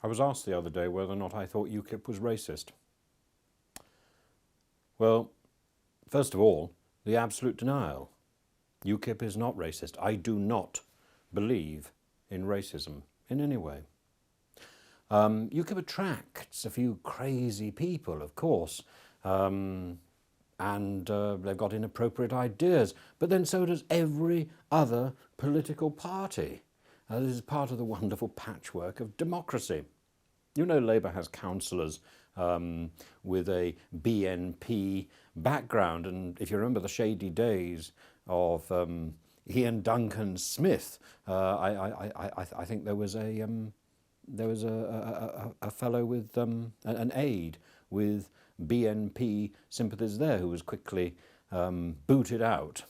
I was asked the other day whether or not I thought UKIP was racist. Well, first of all, the absolute denial. UKIP is not racist. I do not believe in racism in any way. UKIP attracts a few crazy people, of course, and they've got inappropriate ideas, but then so does every other political party. This is part of the wonderful patchwork of democracy. You know, Labour has councillors with a BNP background, and if you remember the shady days of Ian Duncan Smith, I think there was a fellow with an aide with BNP sympathies there who was quickly booted out.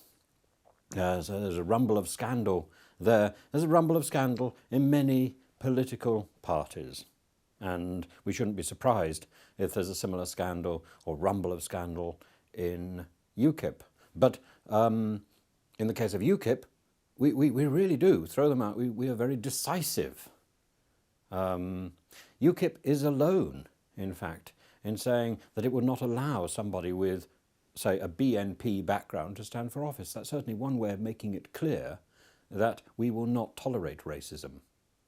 So there's a rumble of scandal there. There's a rumble of scandal in many political parties. And we shouldn't be surprised if there's a similar scandal or rumble of scandal in UKIP. But in the case of UKIP, we really do throw them out. We are very decisive. UKIP is alone, in fact, in saying that it would not allow somebody with, say, a BNP background to stand for office. That's certainly one way of making it clear that we will not tolerate racism.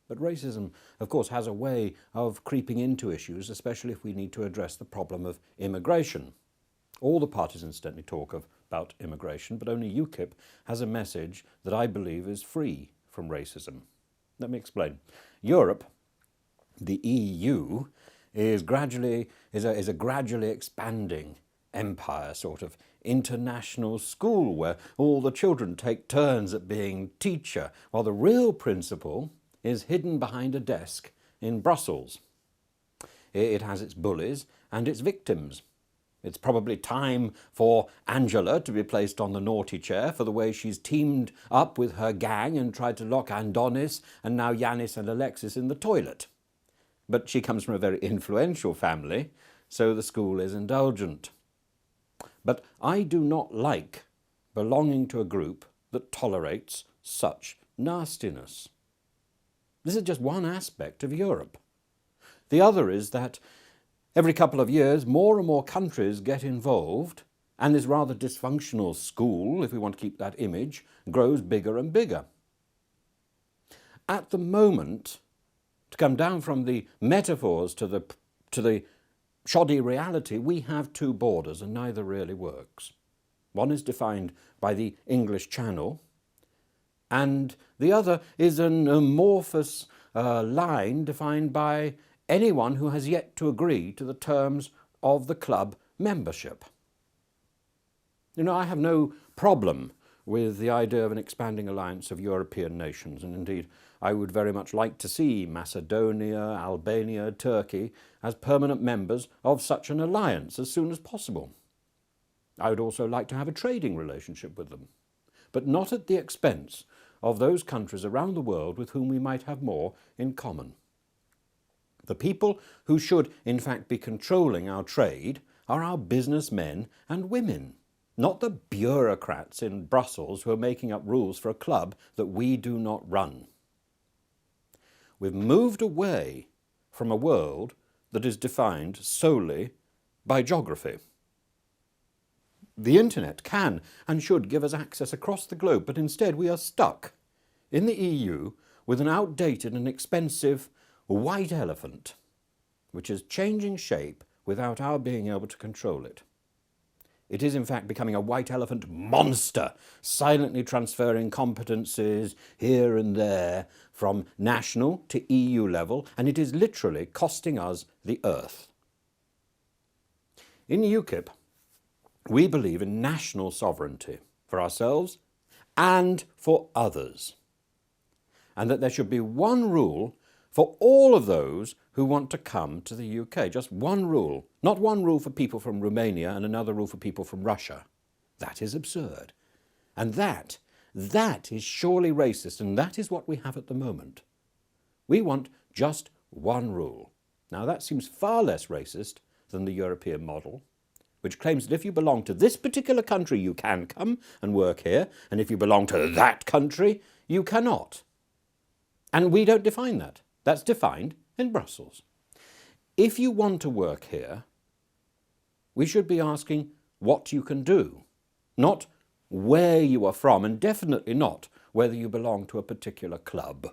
But racism, of course, has a way of creeping into issues, especially if we need to address the problem of immigration. All the parties, incidentally, talk about immigration, but only UKIP has a message that I believe is free from racism. Let me explain. Europe, the EU, is a gradually expanding empire, sort of international school where all the children take turns at being teacher, while the real principal is hidden behind a desk in Brussels. It has its bullies and its victims. It's probably time for Angela to be placed on the naughty chair for the way she's teamed up with her gang and tried to lock Andonis and now Yanis and Alexis in the toilet. But she comes from a very influential family, so the school is indulgent. But I do not like belonging to a group that tolerates such nastiness. This is just one aspect of Europe. The other is that every couple of years, more and more countries get involved, and this rather dysfunctional school, if we want to keep that image, grows bigger and bigger. At the moment, to come down from the metaphors to the shoddy reality, we have two borders, and neither really works. One is defined by the English Channel, and the other is an amorphous line defined by anyone who has yet to agree to the terms of the club membership. You know, I have no problem with the idea of an expanding alliance of European nations, and indeed I would very much like to see Macedonia, Albania, Turkey as permanent members of such an alliance as soon as possible. I would also like to have a trading relationship with them, but not at the expense of those countries around the world with whom we might have more in common. The people who should, in fact, be controlling our trade are our businessmen and women, not the bureaucrats in Brussels who are making up rules for a club that we do not run. We've moved away from a world that is defined solely by geography. The internet can and should give us access across the globe, but instead we are stuck in the EU with an outdated and expensive white elephant, which is changing shape without our being able to control it. It is in fact becoming a white elephant monster, silently transferring competencies here and there from national to EU level, and it is literally costing us the earth. In UKIP, we believe in national sovereignty for ourselves and for others, and that there should be one rule for all of those who want to come to the UK. Just one rule. Not one rule for people from Romania and another rule for people from Russia. That is absurd. And that is surely racist, and that is what we have at the moment. We want just one rule. Now that seems far less racist than the European model, which claims that if you belong to this particular country, you can come and work here, and if you belong to that country, you cannot. And we don't define that. That's defined in Brussels. If you want to work here, we should be asking what you can do, not where you are from, and definitely not whether you belong to a particular club.